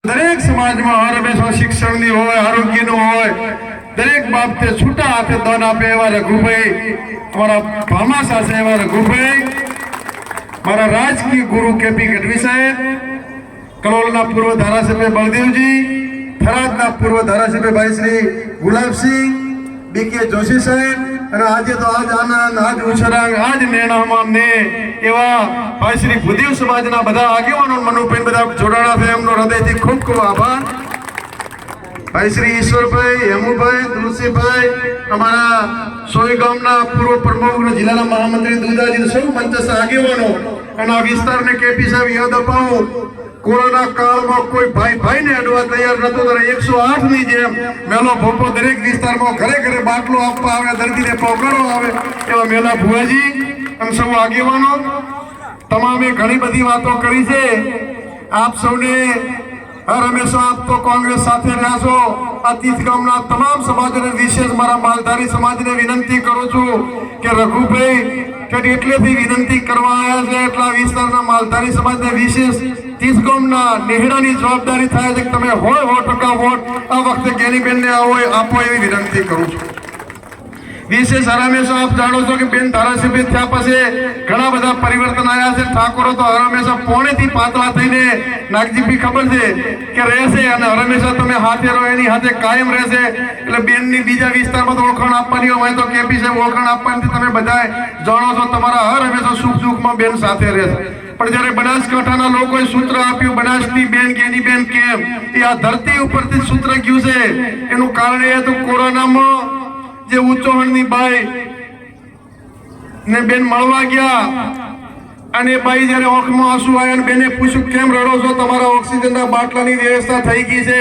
દરેક સમાજમાં હર હંમેશા શિક્ષણની હોય, આરોગ્યનું હોય, દરેક બાબતે છૂટા હાથે દાન આપે એવા રઘુભાઈ, અમારા ભામાસા છે એવા રઘુભાઈ, મારા રાજકીય ગુરુ કેપી ગઢવી સાહેબ, કલોલના પૂર્વ ધારાસભ્ય બળદેવજી, થરાદના પૂર્વ ધારાસભ્ય ભાઈ શ્રી ગુલાબસિંહ, બીકે જોશી સાહેબ, અને આજે તો આજ આનંદ, આજ ઉછરાંગ, આજ નેણામાં ને એવા ભાઈ શ્રી ભૂદેવ સમાજના બધા આગેવાનો મનુભાઈ બધા જોડાણા છે, એમનો હૃદયથી ખૂબ ખૂબ આભાર. ભાઈ શ્રી ઈશ્વરભાઈ, હેમુભાઈ, તુલસીભાઈ, અમારા સોય ગામના પૂર્વ પ્રમુખ, જિલ્લાના મહામંત્રી દુધાજી, સૌ મંચસ્થ આગેવાનો અને આ વિસ્તારને કેપી સાહેબ યાદ અપાવું. કોરોના કાળમાં કોઈ ભાઈ ભાઈને અડવા તૈયાર નતો, ત્યારે 108 ની જેમ મેલો ભોપો દરેક વિસ્તારમાં ઘરે ઘરે બાટલો આપવા આવે, દર્દીને પહોંચાડવા આવે એવા મેલા ભુવાજી અને સૌ આગેવાનો તમામે ઘણી બધી વાતો કરી છે. આપ સૌને હર હંમેશા આપ તો કોંગ્રેસ સાથે રહ્યા છો. આ તીર્થ ગામના તમામ સમાજોને, વિશેષ મારા માલધારી સમાજને વિનંતી કરું છું કે રઘુભાઈ કે એટલેથી વિનંતી કરવા આવ્યા છે, એટલા વિસ્તારના માલધારી સમાજને વિશેષ તીર્થ ગામના નેહડાની જવાબદારી થાય છે કે તમે હોય 100% વોટ આ વખતે જ્ઞાનીબેનને આપો એવી વિનંતી કરું છું. વિશેષ હંમેશા આપ જાણો છો કે બેન ધારાસભ્ય થયા પછી ઘણા બધા પરિવર્તન આવ્યા છે. ઠાકોરો તો હંમેશા પોણેથી પાતળા થઈને નાગજીભી ખબર છે કે રહેશે, અને હંમેશા તમે હાથે રહો એની હાથે કાયમ રહેશે. એટલે બેનની બીજા વિસ્તારમાં તો ઓળખાણ આપવાની હોય તો કેપી સાહેબ ઓળખાણ આપવાની તમે બધા જાણો છો. તમારા હંમેશા સુખ દુઃખમાં બેન સાથે રહેશે. પણ જયારે બનાસકાંઠાના લોકોએ સૂત્ર આપ્યું બનાસની બેન જ્ઞાનીબેન કેમ, એ આ ધરતી ઉપરથી સૂત્ર ગયું છે. એનું કારણ એ હતું કોરોનામાં જે ઉચ્ચોહણની બાઈ ને બેન મળવા ગયા, અને બાઈ જયારે આંખમાં આંસુ આવ્યા અને બેને પૂછ્યું કેમ રડો છો, તમારા ઓક્સિજનના બાટલાની વ્યવસ્થા થઈ ગઈ છે.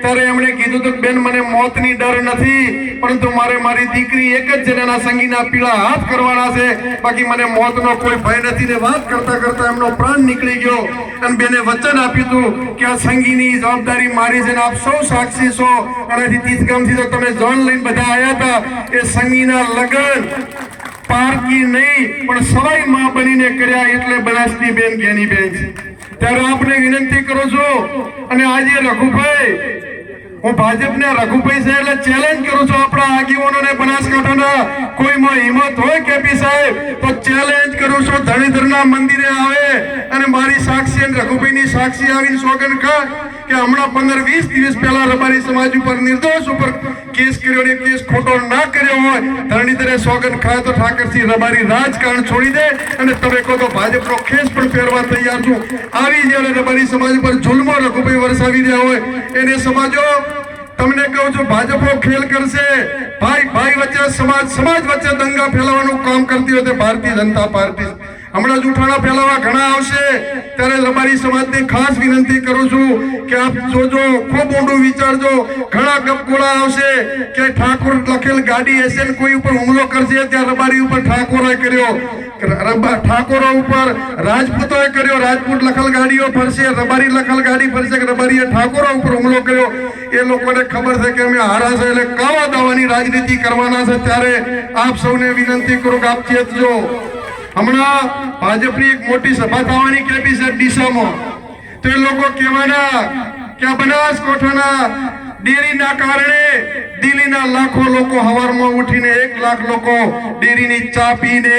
ત્યારે એમણે કીધું કે બેન મને મોતની ડર નથી, પરંતુ મારે મારી દીકરી એક જ જણાના સંગીના પીળા હાથ કરવાના છે, બાકી મને મોતનો કોઈ ભય નથી. ને વાત કરતા કરતા એમનો પ્રાણ નીકળી ગયો અને બેને વચન આપ્યું હતું કે આ સંગીની જવાબદારી મારી છે ને આપ સૌ સાક્ષી છો. અને તીર્થગામથી તો તમે જાન લઈને બધા આવ્યા હતા. એ સંગીના લગ્ન પારકી નહીં પણ સવાઈ માં બનીને કર્યા, એટલે બનાસની બેન જ્ઞાનીબેન છે. ત્યારે આપને વિનંતી કરું છું, અને આજે રઘુભાઈ, હું ભાજપને રઘુભાઈ છે એટલે ચેલેન્જ કરું છું આપણા આગેવાનોને, બનાસકાંઠાના કોઈમાં હિંમત હોય કેપી સાહેબ તો ચેલેન્જ કરું છું, ધણીધરના મંદિરે આવે અને મારી સાક્ષી અને રઘુભાઈની સાક્ષી આવીને સોગંદ ખાય કે હમણાં 15-20 દિવસ પહેલા રબારી સમાજ ઉપર નિર્દોષ ઉપર કેસ કર્યો, ને કેસ ખોટો ના કર્યો હોય, ધરણીધરે સોગંદ ખાય તો ઠાકરસિંહ રબારી રાજકારણ છોડી દે અને તમે કહો તો ભાજપનો ખેસ પણ પહેરવા તૈયાર છું. આવી જયારે રબારી સમાજ ઉપર જુલ્મો રઘુભાઈ વરસાવી રહ્યા હોય, એને સમાજો તમને કહું છું ભાજપો ખેલ કરશે. ભાઈ ભાઈ વચ્ચે, સમાજ વચ્ચે દંગા ફેલાવવાનું કામ કરતી હોય તે ભારતીય જનતા પાર્ટી. હમણાં જૂઠાણા ફેલાવા ઘણા આવશે, ત્યારે રબારી સમાજને ખાસ વિનંતી કરું છું કે આપ જોજો, ખૂબ ઊંડું વિચારજો. ઘણા ગપગોળા આવશે કે ઠાકોર લખેલ ગાડી હશે ને કોઈ ઉપર હુમલો કરશે, ત્યાં રબારી ઉપર ઠાકોરોએ કર્યો, ઠાકોરો ઉપર રાજપૂતોએ કર્યો, રાજપૂત લખેલ ગાડીઓ ફરશે, રબારી લખેલ ગાડી ફરશે કે રબારીએ ઠાકોરો ઉપર હુમલો કર્યો. એ લોકોને ખબર છે કે અમે હારા છે એટલે કાવા દાવાની રાજનીતિ કરવાના છે. ત્યારે આપ સૌને વિનંતી કરું કે આપ ચેતજો. હમણાં ભાજપની એક મોટી સભા થવાની કેપી સાહેબ ડીસામાં, તો એ લોકો કહેવાના કે આ બનાસકાંઠાના ડેરીના કારણે દિલ્હીના લાખો લોકો હવારમાં ઉઠીને 1 લાખ લોકો ડેરીની ચા પીને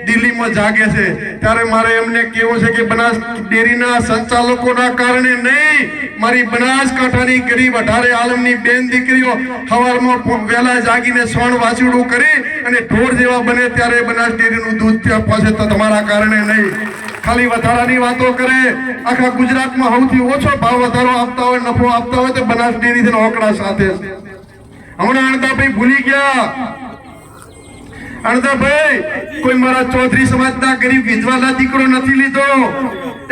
દિલ્હીમાં જાગે છે. ત્યારે મારે એમને કહેવું છે કે બનાસ ડેરીના સંચાલકોના કારણે નહીં, મારી બનાસકાંઠાની ગરીબ 18 આલમની બેન દીકરીઓ હવારમાં વહેલા જાગીને સોણ વાછડું કરી અને ઢોર જેવા બને ત્યારે બનાસ ડેરીનું દૂધ ત્યાં પહોંચે તો તમારા કારણે નહીં. ખાલી વધારાની વાતો કરે. આખા ગુજરાતમાં સૌથી ઓછો ભાવ વધારો આપતા હોય, નફો આપતા હોય તો બનાસ ડેરી થી ઓકડા સાથે. હમણાં અણદાભાઈ ભૂલી ગયા. અણદાભાઈ કોઈ મારા ચૌધરી સમાજના ગરીબ વિધવાના દીકરો નથી લીધો.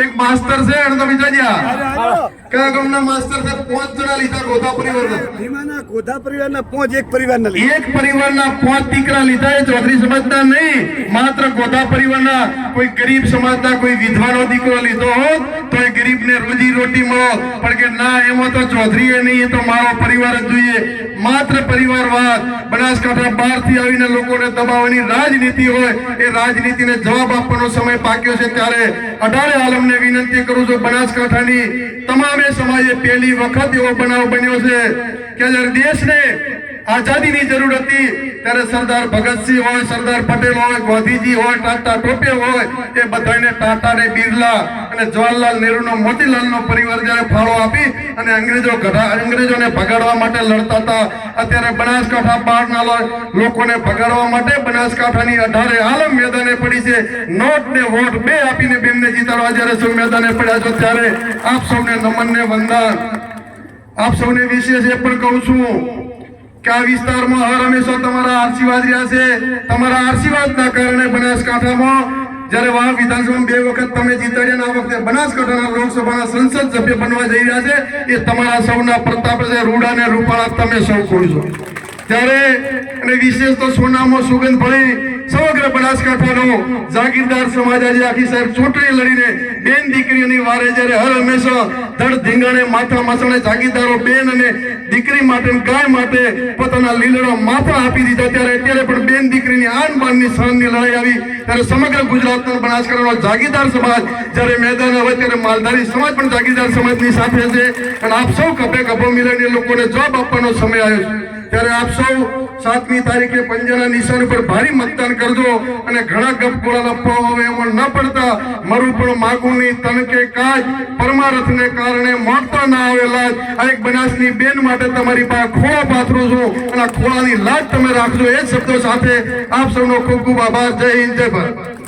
એક માસ્ટર છે અણદાભાઈ જાજ્યા, કયા ગામના માસ્ટર છે? 5 જણા લીધા ગોધા પરિવારના. ગોધા પરિવારના 5 એક પરિવારના એક પરિવારના 5 દીકરા લીધા. એ ચૌધરી સમાજના નહીં, માત્ર ગોધા પરિવારના કોઈ ગરીબ સમાજના કોઈ વિધવાનો દીકરો લીધો હોત તો એ ગરીબને રોજી રોટી મળો. પણ કે ના, એમાં તો ચૌધરીએ નહીં, એ તો મારો પરિવાર જ જોઈએ. માત્ર પરિવારવાદ, બનાસકાંઠા બહારથી આવીને લોકોને દબાવવાની રાજનીતિ હોય, એ રાજનીતિને જવાબ આપવાનો સમય પાક્યો છે. ત્યારે 18 આલમને વિનંતી કરું છું, બનાસકાંઠાની તમામે સમાજે પહેલી વખત એવો બનાવ બન્યો છે કે જ્યારે દેશને આઝાદીની જરૂર હતી ત્યારે સરદાર ભગતસિંહ હોય, સરદાર પટેલ હોય, ગાંધીજી હોય, ટાટા ટોપે હોય, એ બધાને ટાટા ને બિરલા અને જવાહરલાલ નહેરુનો મોતીલાલનો પરિવાર જ્યારે ફાળો આપી અને અંગ્રેજોને ભગાડવા માટે લડતા હતા. અત્યારે બનાસકાંઠા બહારના લોકોને ભગાડવા માટે બનાસકાંઠાની 18 આલમ મેદાને પડી છે. નોટ ને વોટ બે આપીને બેનને જીતાડવા જ્યારે સૌ મેદાને પડ્યા છો ત્યારે આપ સૌને નમન ને વંદન. આપ સૌને વિશેષ એ પણ કહું છું કે આ વિસ્તારમાં હર હંમેશા તમારા આશીર્વાદ રહ્યા છે. તમારા આશીર્વાદના કારણે બનાસકાંઠામાં જ્યારે વાવ વિધાનસભામાં 2 વખત તમે જીતાડ્યા, આ વખતે બનાસકાંઠાના લોકસભાના સંસદ સભ્ય બનવા જઈ રહ્યા છે, એ તમારા સૌના પ્રતાપ છે. રૂડા ને રૂપાળા તમે સૌ ખોલશો ત્યારે અને વિશેષ તો સોનામાં સુગંધ ભળી સમગ્ર બનાસકાંઠાનો જાગીરદાર સમાજ આજે આખી સાહેબ ચૂંટણી લડીને બેન દીકરીઓની વારે જ્યારે હર હંમેશા ધડ ધીંગાણે માથા મસણે જાગીરદારો બેન અને દીકરી માટે ગાય માટે પોતાના લીલડો માથા આપી દીધા ત્યારે અત્યારે પણ બેન દીકરીની આન બાનની સહનની લડાઈ આવી ત્યારે સમગ્ર ગુજરાતનો બનાસકાંઠાનો જાગીરદાર સમાજ જ્યારે મેદાન આવે ત્યારે માલધારી સમાજ પણ જાગીરદાર સમાજની સાથે છે. અને આપ સૌ કભે કભો મિલન એ લોકોને જવાબ આપવાનો સમય આવ્યો છે ત્યારે આપ સૌ 7મી તારીખે પંજાના નિશાન ઉપર ભારી મતદાન કરજો અને ઘણા ગપગોળા લપવા હવે એમાં ન પડતા મારું પણ માગુની તનકે કાજ પરમારથને કારણે મોકતા ના આવેલા આ એક બનાસની બેન માટે તમારી પાસે ખોળા પાથરું છું અને આ ખોળાની લાજ તમે રાખજો. એ શબ્દો સાથે આપ સૌનો ખૂબ ખૂબ આભાર. જય હિન્દ, જય ભારત.